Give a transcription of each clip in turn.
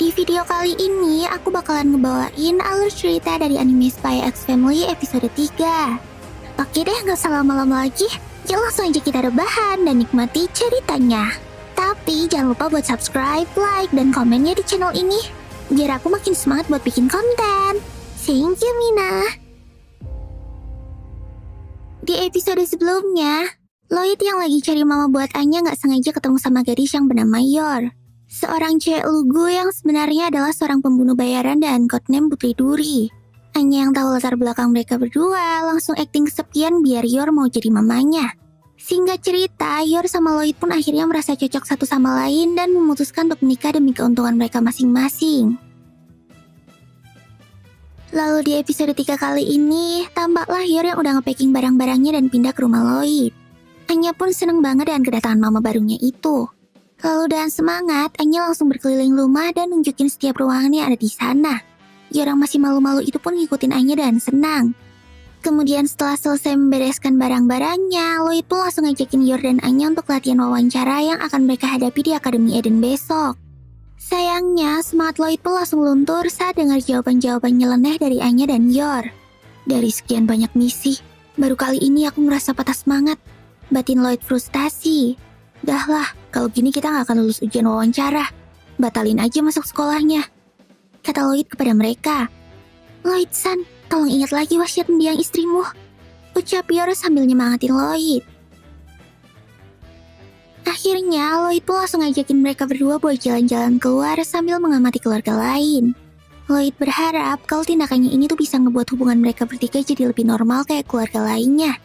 Di video kali ini, aku bakalan ngebawain alur cerita dari anime Spy X Family episode 3. Oke deh, gak usah lama-lama lagi. Yuk langsung aja kita rebahan dan nikmati ceritanya. Tapi jangan lupa buat subscribe, like, dan komennya di channel ini. Biar aku makin semangat buat bikin konten. Thank you, Mina. Di episode sebelumnya, Lloyd yang lagi cari mama buat Anya gak sengaja ketemu sama gadis yang bernama Yor. Seorang cewek lugu yang sebenarnya adalah seorang pembunuh bayaran dan codename Putri Duri. Anya yang tahu latar belakang mereka berdua langsung akting kesepian biar Yor mau jadi mamanya. Singkat cerita, Yor sama Lloyd pun akhirnya merasa cocok satu sama lain dan memutuskan untuk menikah demi keuntungan mereka masing-masing. Lalu di episode 3 kali ini, tampaklah Yor yang udah nge-packing barang-barangnya dan pindah ke rumah Lloyd. Anya pun seneng banget dengan kedatangan mama barunya itu. Lalu dengan semangat, Anya langsung berkeliling rumah dan nunjukin setiap ruangan yang ada di sana. Yor yang masih malu-malu itu pun ngikutin Anya dan senang. Kemudian setelah selesai membereskan barang-barangnya, Lloyd pun langsung ngajakin Yor dan Anya untuk latihan wawancara yang akan mereka hadapi di Akademi Eden besok. Sayangnya, semangat Lloyd pun langsung luntur saat dengar jawaban-jawaban nyeleneh dari Anya dan Yor. Dari sekian banyak misi, baru kali ini aku merasa patah semangat. Batin Lloyd frustasi. Dah lah, kalau gini kita gak akan lulus ujian wawancara. Batalin aja masuk sekolahnya, kata Lloyd kepada mereka. Lloyd-san, tolong ingat lagi wasiat mendiang istrimu, ucap Yor sambil nyemangatin Lloyd. Akhirnya, Lloyd pun langsung ngajakin mereka berdua buat jalan-jalan keluar sambil mengamati keluarga lain. Lloyd berharap kalau tindakannya ini tuh bisa ngebuat hubungan mereka bertiga jadi lebih normal kayak keluarga lainnya.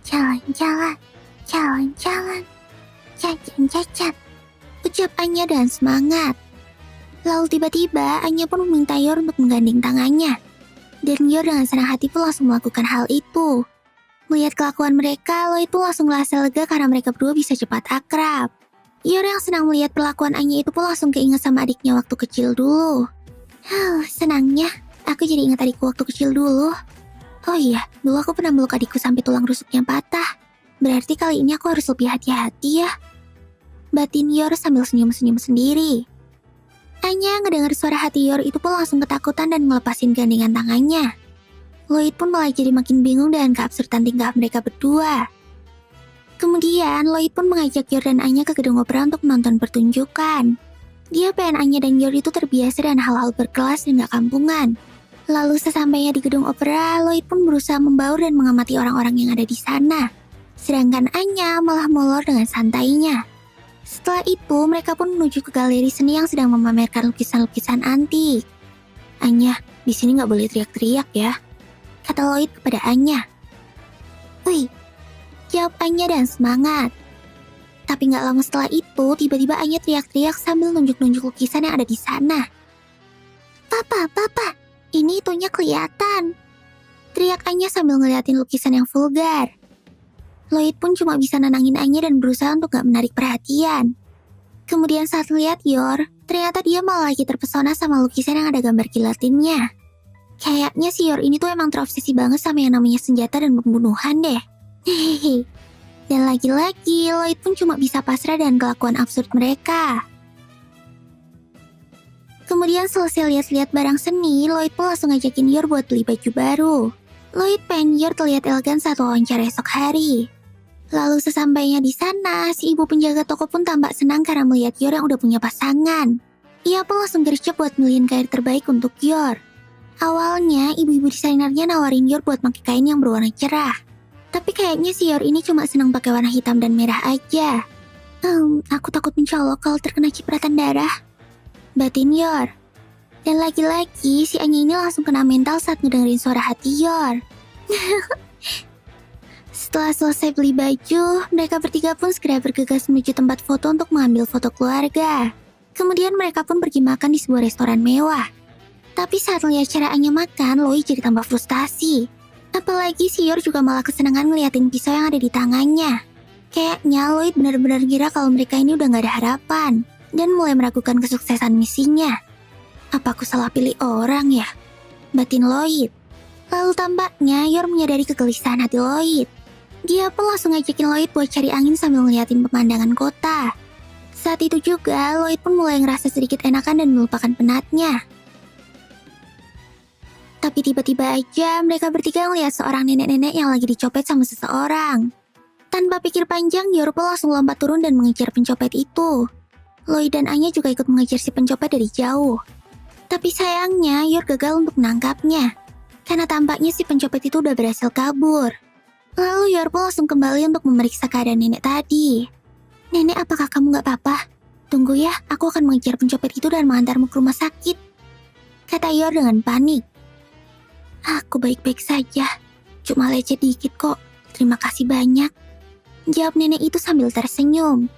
Jalan-jalan, jalan-jalan, cacat-cacat, ucap Anya dan semangat. Lalu tiba-tiba Anya pun meminta Yor untuk menggandeng tangannya. Dan Yor dengan senang hati pun langsung melakukan hal itu. Melihat kelakuan mereka, Lloyd pun langsung merasa lega karena mereka berdua bisa cepat akrab. Yor yang senang melihat perlakuan Anya itu pun langsung keinget sama adiknya waktu kecil dulu. Senangnya, aku jadi ingat adikku waktu kecil dulu. Oh iya, dulu aku pernah meluk adikku sampai tulang rusuknya patah. Berarti kali ini aku harus lebih hati-hati ya, batin Yor sambil senyum-senyum sendiri. Anya ngedengar suara hati Yor itu pun langsung ketakutan dan ngelepasin gandengan tangannya. Lloyd pun malah jadi makin bingung dengan keabsurdan tingkah mereka berdua. Kemudian Lloyd pun mengajak Yor dan Anya ke gedung opera untuk menonton pertunjukan. Dia pengen Anya dan Yor itu terbiasa dengan hal-hal berkelas dan gak kampungan. Lalu sesampainya di gedung opera, Lloyd pun berusaha membaur dan mengamati orang-orang yang ada di sana. Sedangkan Anya malah molor dengan santainya. Setelah itu, mereka pun menuju ke galeri seni yang sedang memamerkan lukisan-lukisan antik. Anya, di sini nggak boleh teriak-teriak ya, kata Lloyd kepada Anya. Wih, jawab Anya dan semangat. Tapi nggak lama setelah itu, tiba-tiba Anya teriak-teriak sambil nunjuk-nunjuk lukisan yang ada di sana. Papa, ini itunya kelihatan, teriak Anya sambil ngeliatin lukisan yang vulgar. Lloyd pun cuma bisa nenangin Anya dan berusaha untuk gak menarik perhatian. Kemudian saat lihat Yor, ternyata dia malah lagi terpesona sama lukisan yang ada gambar gilatinnya. Kayaknya si Yor ini tuh emang terobsesi banget sama yang namanya senjata dan pembunuhan deh. Hehehe. Dan lagi-lagi, Lloyd pun cuma bisa pasrah dengan kelakuan absurd mereka. Kemudian selesai lihat-lihat barang seni, Lloyd pun langsung ngajakin Yor buat beli baju baru. Lloyd pengen Yor terlihat elegan saat wawancara esok hari. Lalu sesampainya di sana, si ibu penjaga toko pun tampak senang karena melihat Yor yang udah punya pasangan. Ia pun langsung gercep buat milihin kain terbaik untuk Yor. Awalnya, ibu-ibu desainernya nawarin Yor buat pakai kain yang berwarna cerah. Tapi kayaknya si Yor ini cuma senang pakai warna hitam dan merah aja. Aku takut mencolok kalau terkena cipratan darah, batin Yor. Dan lagi-lagi, si Anya ini langsung kena mental saat ngedengerin suara hati Yor. Setelah selesai beli baju, mereka bertiga pun segera bergegas menuju tempat foto untuk mengambil foto keluarga. Kemudian mereka pun pergi makan di sebuah restoran mewah. Tapi saat melihat cara Anya makan, Lloyd jadi tambah frustasi. Apalagi si Yor juga malah kesenangan ngeliatin pisau yang ada di tangannya. Kayaknya Lloyd benar-benar kira kalau mereka ini udah gak ada harapan, dan mulai meragukan kesuksesan misinya. Apa aku salah pilih orang ya, batin Lloyd. Lalu tampaknya Yor menyadari kegelisahan hati Lloyd. Dia pun langsung ngajakin Lloyd buat cari angin sambil ngeliatin pemandangan kota. Saat itu juga, Lloyd pun mulai ngerasa sedikit enakan dan melupakan penatnya. Tapi tiba-tiba aja mereka bertiga ngeliat seorang nenek-nenek yang lagi dicopet sama seseorang. Tanpa pikir panjang, Yor pun langsung lompat turun dan mengejar pencopet itu. Lloyd dan Anya juga ikut mengejar si pencopet dari jauh. Tapi sayangnya, Yor gagal untuk menangkapnya. Karena tampaknya si pencopet itu udah berhasil kabur. Lalu Yor pun langsung kembali untuk memeriksa keadaan nenek tadi. Nenek, apakah kamu gak apa-apa? Tunggu ya, aku akan mengejar pencopet itu dan mengantarmu ke rumah sakit. Kata Yor dengan panik. Aku baik-baik saja. Cuma lecet dikit kok. Terima kasih banyak. Jawab nenek itu sambil tersenyum.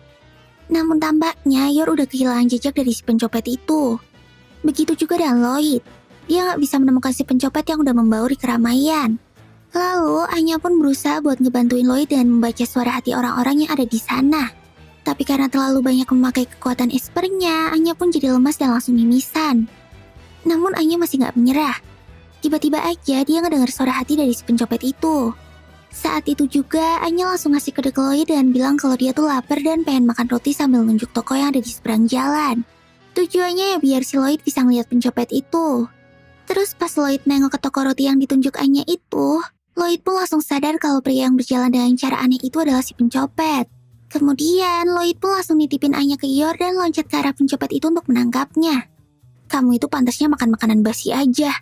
Namun tampaknya Yor udah kehilangan jejak dari si pencopet itu. Begitu juga dengan Lloyd. Dia gak bisa menemukan si pencopet yang udah membaur di keramaian. Lalu Anya pun berusaha buat ngebantuin Lloyd dan membaca suara hati orang-orang yang ada di sana. Tapi karena terlalu banyak memakai kekuatan espernya, Anya pun jadi lemas dan langsung mimisan. Namun Anya masih gak menyerah. Tiba-tiba aja dia ngedengar suara hati dari si pencopet itu. Saat itu juga Anya langsung ngasih kode ke Lloyd dan bilang kalau dia tuh lapar dan pengen makan roti sambil nunjuk toko yang ada di seberang jalan. Tujuannya ya biar si Lloyd bisa ngeliat pencopet itu. Terus pas Lloyd nengok ke toko roti yang ditunjuk Anya itu, Lloyd pun langsung sadar kalau pria yang berjalan dengan cara aneh itu adalah si pencopet. Kemudian Lloyd pun langsung nitipin Anya ke Yor dan loncat ke arah pencopet itu untuk menangkapnya. Kamu itu pantasnya makan makanan basi aja,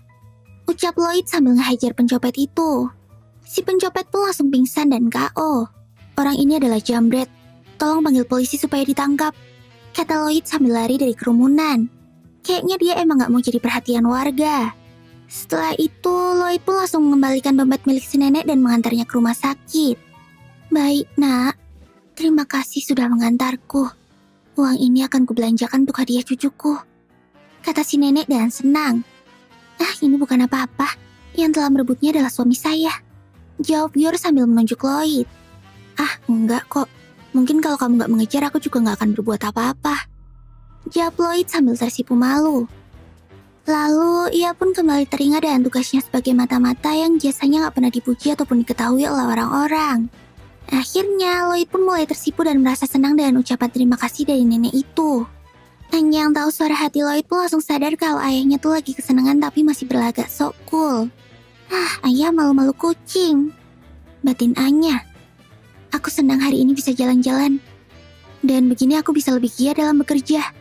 ucap Lloyd sambil ngehajar pencopet itu. Si pencopet pun langsung pingsan dan KO. Orang ini adalah Jambret. Tolong panggil polisi supaya ditangkap, kata Lloyd sambil lari dari kerumunan. Kayaknya dia emang gak mau jadi perhatian warga. Setelah itu, Lloyd pun langsung mengembalikan dompet milik si nenek dan mengantarnya ke rumah sakit. Baik, nak. Terima kasih sudah mengantarku. Uang ini akan kubelanjakan untuk hadiah cucuku, kata si nenek dengan senang. Ini bukan apa-apa. Yang telah merebutnya adalah suami saya, jawab Yor sambil menunjuk Lloyd. Enggak kok. Mungkin kalau kamu gak mengejar aku juga gak akan berbuat apa-apa, jawab Lloyd sambil tersipu malu. Lalu ia pun kembali teringat dengan tugasnya sebagai mata-mata yang jasanya gak pernah dipuji ataupun diketahui oleh orang-orang. Akhirnya Lloyd pun mulai tersipu dan merasa senang dengan ucapan terima kasih dari nenek itu. Anya yang tahu suara hati Lloyd pun langsung sadar kalau ayahnya tuh lagi kesenangan tapi masih berlagak sok cool. Ayah malu-malu kucing, batin Anya. Aku senang hari ini bisa jalan-jalan. Dan begini aku bisa lebih giat dalam bekerja,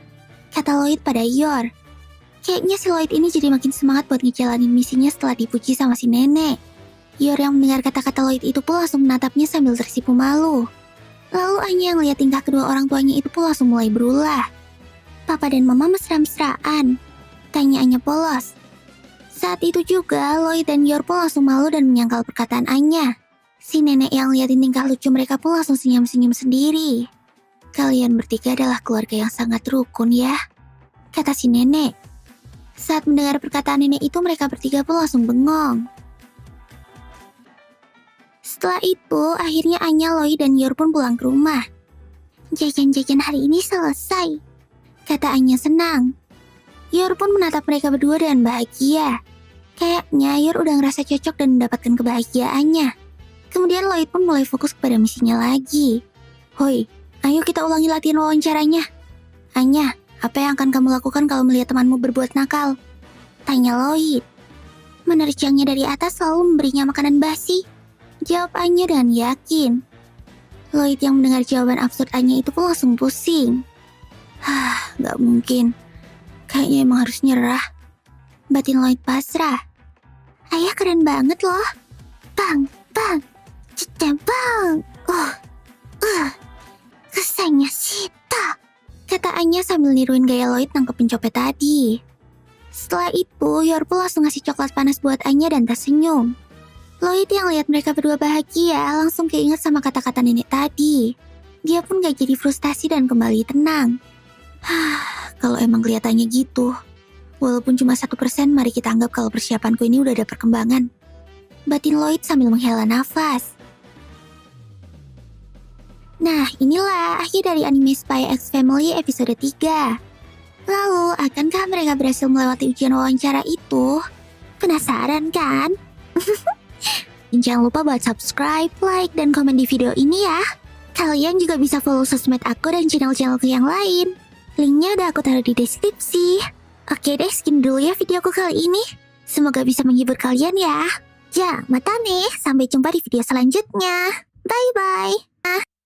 kata Lloyd pada Yor. Kayaknya si Lloyd ini jadi makin semangat buat ngejalanin misinya setelah dipuji sama si nenek. Yor yang mendengar kata-kata Lloyd itu pun langsung menatapnya sambil tersipu malu. Lalu Anya yang lihat tingkah kedua orang tuanya itu pun langsung mulai berulah. Papa dan mama mesra-mesraan, tanya Anya polos. Saat itu juga Lloyd dan Yor pun langsung malu dan menyangkal perkataan Anya. Si nenek yang liatin tingkah lucu mereka pun langsung senyum-senyum sendiri. Kalian bertiga adalah keluarga yang sangat rukun ya, kata si nenek. Saat mendengar perkataan nenek itu mereka bertiga pun langsung bengong. Setelah itu akhirnya Anya, Lloyd dan Yor pun pulang ke rumah. Jajan-jajan hari ini selesai, kata Anya senang. Yor pun menatap mereka berdua dengan bahagia. Kayaknya Yor udah ngerasa cocok dan mendapatkan kebahagiaannya. Kemudian Lloyd pun mulai fokus kepada misinya lagi. Hoi, ayo kita ulangi latihan wawancaranya. Anya, apa yang akan kamu lakukan kalau melihat temanmu berbuat nakal? Tanya Lloyd. Menerjangnya dari atas lalu memberinya makanan basi, jawab Anya dengan yakin. Lloyd yang mendengar jawaban absurd Anya itu pun langsung pusing. Gak mungkin. Kayaknya emang harus nyerah, batin Lloyd pasrah. Ayah keren banget loh. Bang, bang. Kesannya Sita, kata Anya sambil niruin gaya Lloyd nangkep pencopet tadi. Setelah itu, Yor pun langsung ngasih coklat panas buat Anya dan tersenyum. Lloyd yang lihat mereka berdua bahagia langsung keinget sama kata-kata nenek tadi. Dia pun gak jadi frustasi dan kembali tenang. Kalau emang kelihatannya gitu, walaupun cuma 1%, mari kita anggap kalau persiapanku ini udah ada perkembangan, batin Lloyd sambil menghela nafas. Nah, inilah akhir dari anime Spy X Family episode 3. Lalu, akankah mereka berhasil melewati ujian wawancara itu? Penasaran kan? Jangan lupa buat subscribe, like, dan komen di video ini ya. Kalian juga bisa follow sosmed aku dan channel-channelku yang lain. Linknya udah aku taruh di deskripsi. Oke deh, sekian dulu ya videoku kali ini. Semoga bisa menghibur kalian ya. Ya, mata nih. Sampai jumpa di video selanjutnya. Bye-bye.